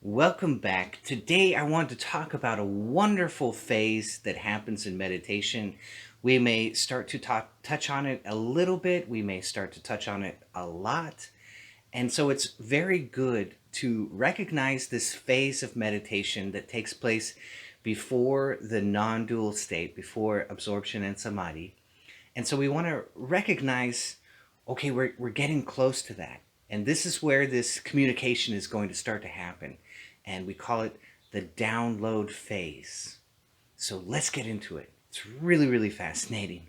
Welcome back. Today I want to talk about a wonderful phase that happens in meditation. We may start to touch on it a little bit, we may start to touch on it a lot. And so it's very good to recognize this phase of meditation that takes place before the non-dual state, before absorption and samadhi. And so we want to recognize, okay, we're getting close to that. And this is where this communication is going to start to happen. And we call it the download phase. So let's get into it. It's really, really fascinating.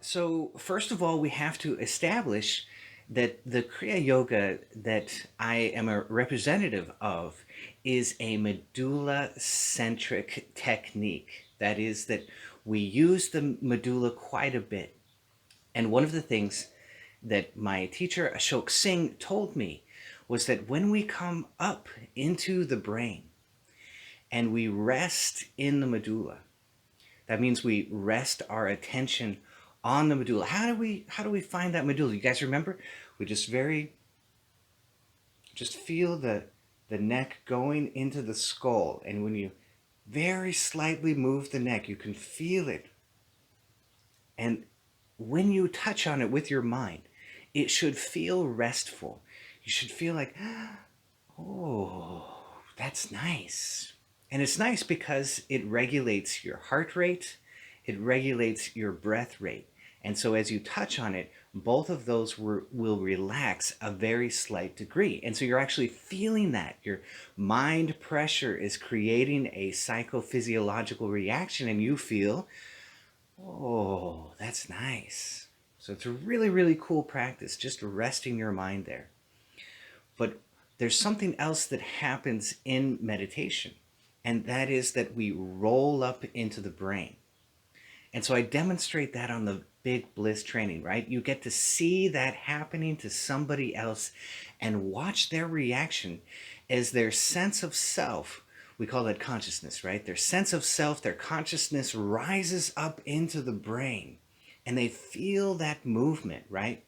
So, first of all, we have to establish that the Kriya Yoga that I am a representative of is a medulla centric technique. That is, that we use the medulla quite a bit. And one of the things that my teacher, Ashok Singh, told me was that when we come up into the brain and we rest in the medulla, that means we rest our attention on the medulla. How do we find that medulla? You guys remember? We just feel the neck going into the skull, and when you very slightly move the neck, you can feel it. And when you touch on it with your mind, it should feel restful. You should feel like, oh, that's nice. And it's nice because it regulates your heart rate, it regulates your breath rate. And so as you touch on it, both of those will relax a very slight degree. And so you're actually feeling that. Your mind pressure is creating a psychophysiological reaction, and you feel, oh, that's nice. So it's a really, really cool practice, just resting your mind there. But there's something else that happens in meditation, and that is that we roll up into the brain. And so I demonstrate that on the big bliss training, right? You get to see that happening to somebody else and watch their reaction as their sense of self, we call that consciousness, right? Their sense of self, their consciousness rises up into the brain and they feel that movement, right?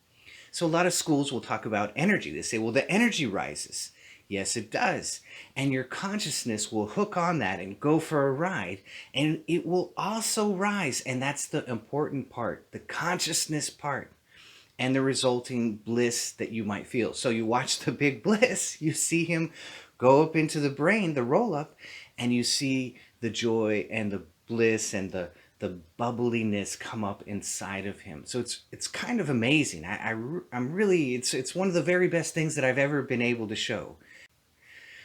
So a lot of schools will talk about energy. They say, well, the energy rises. Yes, it does. And your consciousness will hook on that and go for a ride. And it will also rise. And that's the important part, the consciousness part, and the resulting bliss that you might feel. So you watch the big bliss, you see him go up into the brain, the roll up, and you see the joy and the bliss and the bubbliness come up inside of him. So it's kind of amazing. I'm really, it's one of the very best things that I've ever been able to show.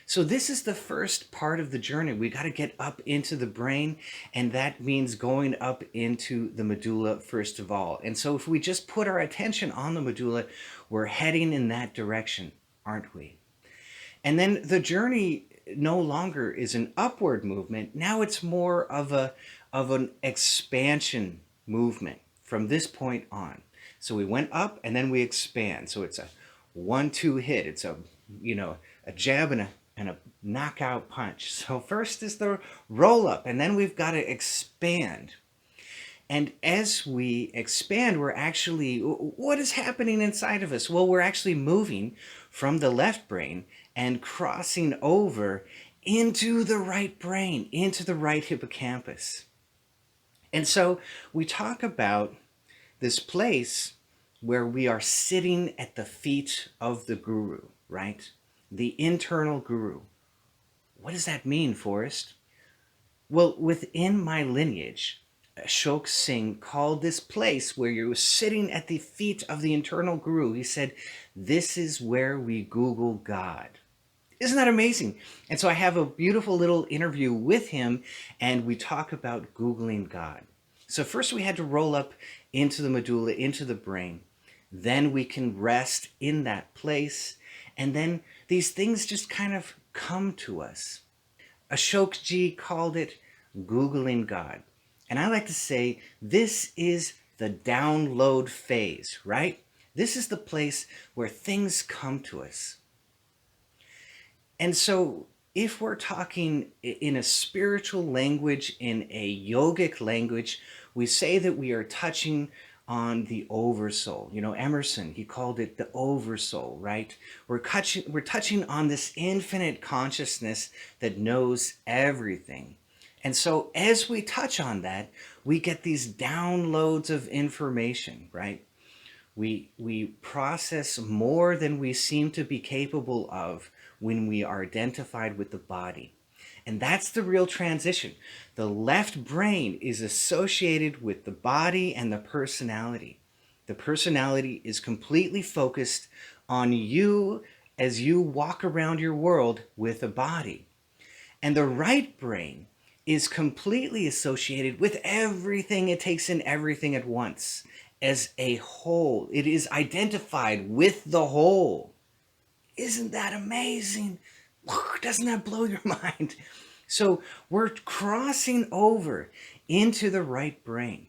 So this is the first part of the journey. We got to get up into the brain, and that means going up into the medulla first of all. And so if we just put our attention on the medulla, we're heading in that direction, aren't we? And then the journey no longer is an upward movement. Now it's more of an expansion movement from this point on. So we went up and then we expand. So it's a 1-2 hit. It's a jab and a knockout punch. So first is the roll up, and then we've got to expand. And as we expand, what is happening inside of us? Well, we're actually moving from the left brain and crossing over into the right brain, into the right hippocampus. And so we talk about this place where we are sitting at the feet of the guru, right? The internal guru. What does that mean, Forrest? Well, within my lineage, Ashok Singh called this place where you're sitting at the feet of the internal guru, he said, this is where we Google God. Isn't that amazing? And so I have a beautiful little interview with him, and we talk about Googling God. So first we had to roll up into the medulla, into the brain. Then we can rest in that place. And then these things just kind of come to us. Ashok Ji called it Googling God. And I like to say this is the download phase, right? This is the place where things come to us. And so if we're talking in a spiritual language, in a yogic language, we say that we are touching on the oversoul. You know, Emerson, he called it the oversoul, right? We're touching on this infinite consciousness that knows everything. And so as we touch on that, we get these downloads of information, right? We process more than we seem to be capable of when we are identified with the body. And that's the real transition. The left brain is associated with the body and the personality. The personality is completely focused on you as you walk around your world with a body. And the right brain is completely associated with everything. It takes in everything at once as a whole. It is identified with the whole. Isn't that amazing? Doesn't that blow your mind? So we're crossing over into the right brain.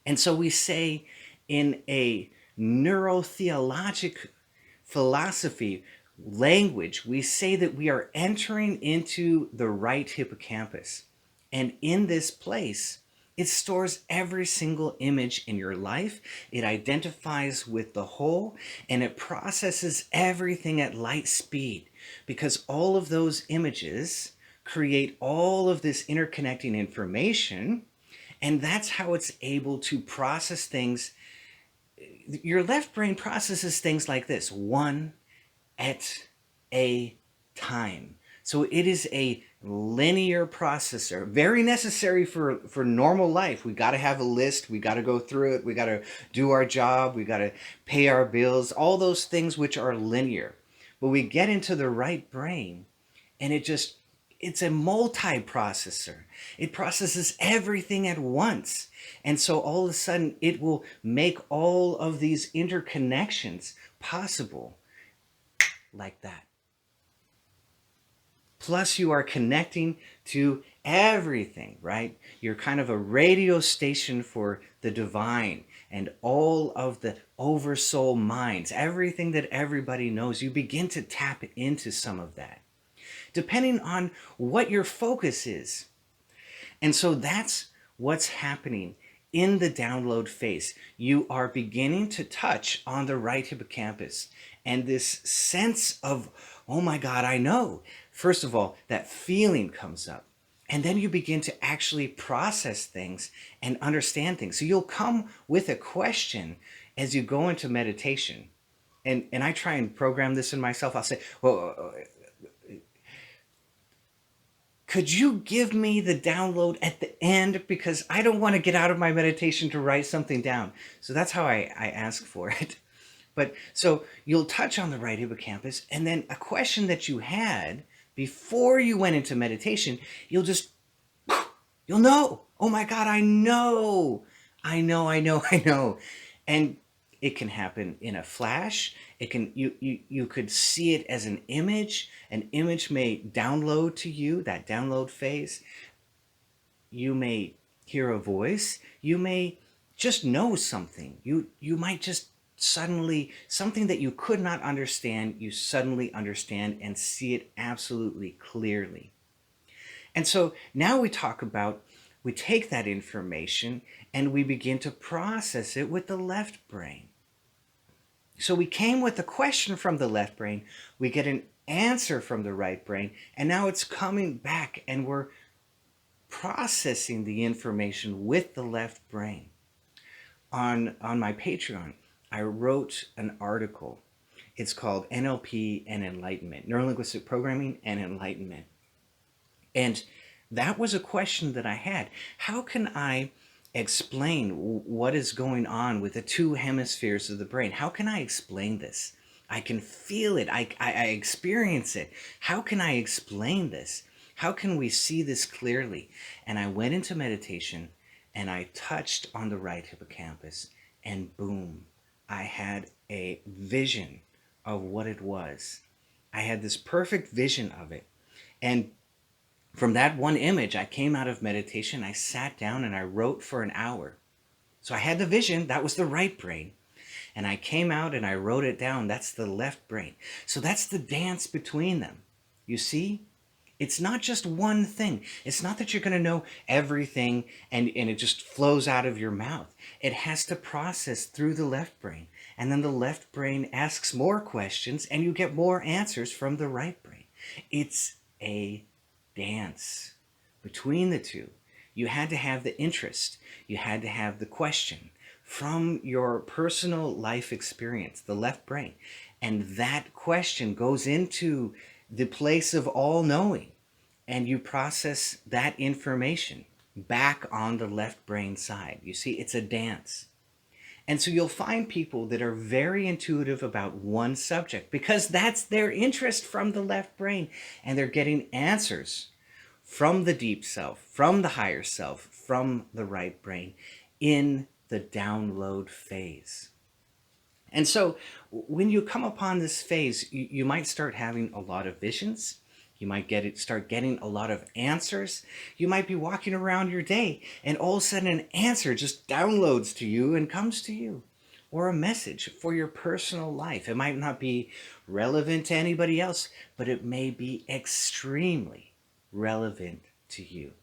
And so we say in a neurotheologic philosophy language, we say that we are entering into the right hippocampus. And in this place, it stores every single image in your life. It identifies with the whole, and it processes everything at light speed, because all of those images create all of this interconnecting information, and that's how it's able to process things. Your left brain processes things like this, one at a time. So it is a linear processor, very necessary for normal life. We got to have a list. We got to go through it. We got to do our job. We got to pay our bills, all those things which are linear. But we get into the right brain and it's a multi-processor. It processes everything at once. And so all of a sudden it will make all of these interconnections possible like that. Plus you are connecting to everything, right? You're kind of a radio station for the divine and all of the oversoul minds, everything that everybody knows. You begin to tap into some of that, depending on what your focus is. And so that's what's happening in the download phase. You are beginning to touch on the right hippocampus, and this sense of, oh my God, I know. First of all, that feeling comes up. And then you begin to actually process things and understand things. So you'll come with a question as you go into meditation. And I try and program this in myself. I'll say, well, could you give me the download at the end? Because I don't want to get out of my meditation to write something down. So that's how I ask for it. But so you'll touch on the right hippocampus, and then a question that you had before you went into meditation, you'll know. Oh my God, I know. And it can happen in a flash. You could see it as an image. An image may download to you, that download phase. You may hear a voice. You may just know something. You might just suddenly, something that you could not understand, you suddenly understand and see it absolutely clearly. And so now we take that information and we begin to process it with the left brain. So we came with a question from the left brain, we get an answer from the right brain, and now it's coming back and we're processing the information with the left brain. On my Patreon, I wrote an article. It's called NLP and Enlightenment, Neurolinguistic Programming and Enlightenment. And that was a question that I had. How can I explain what is going on with the two hemispheres of the brain? How can I explain this? I can feel it. I experience it. How can I explain this? How can we see this clearly? And I went into meditation and I touched on the right hippocampus, and boom, I had a vision of what it was. I had this perfect vision of it. And from that one image, I came out of meditation, I sat down and I wrote for an hour. So I had the vision, that was the right brain. And I came out and I wrote it down, that's the left brain. So that's the dance between them. You see? It's not just one thing. It's not that you're going to know everything and it just flows out of your mouth. It has to process through the left brain. And then the left brain asks more questions and you get more answers from the right brain. It's a dance between the two. You had to have the interest. You had to have the question from your personal life experience, the left brain. And that question goes into the place of all knowing, and you process that information back on the left brain side. You see, it's a dance. And so you'll find people that are very intuitive about one subject because that's their interest from the left brain, and they're getting answers from the deep self, from the higher self, from the right brain in the download phase. And so when you come upon this phase, you might start having a lot of visions. You might start getting a lot of answers. You might be walking around your day and all of a sudden an answer just downloads to you and comes to you. Or a message for your personal life. It might not be relevant to anybody else, but it may be extremely relevant to you.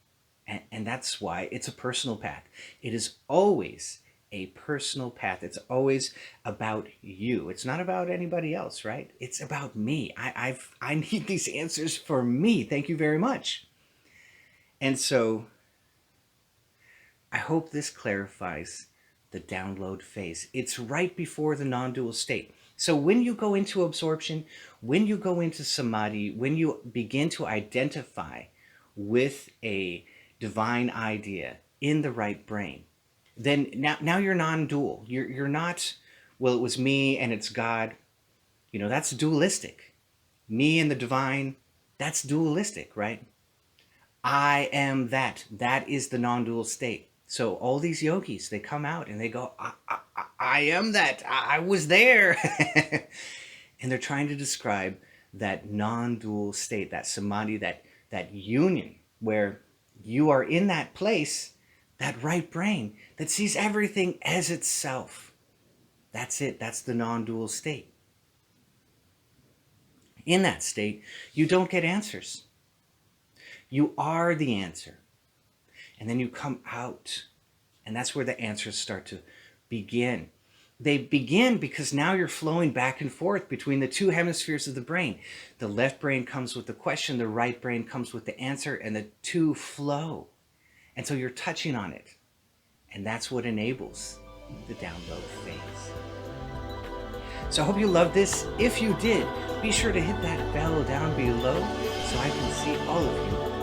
And that's why it's a personal path. It is always a personal path. It's always about you. It's not about anybody else, right? It's about me. I need these answers for me. Thank you very much. And so I hope this clarifies the download phase. It's right before the non-dual state. So when you go into absorption, when you go into samadhi, when you begin to identify with a divine idea in the right brain, then now you're non-dual. You're not, well, it was me and it's God. You know, that's dualistic. Me and the divine, that's dualistic, right? I am that. That is the non-dual state. So all these yogis, they come out and they go, I am that. I was there. And they're trying to describe that non-dual state, that samadhi, that union where you are in that place, that right brain that sees everything as itself. That's it. That's the non-dual state. In that state, you don't get answers. You are the answer. And then you come out. And that's where the answers start to begin. They begin because now you're flowing back and forth between the two hemispheres of the brain. The left brain comes with the question, the right brain comes with the answer, and the two flow. And so you're touching on it. And that's what enables the download phase. So I hope you loved this. If you did, be sure to hit that bell down below so I can see all of you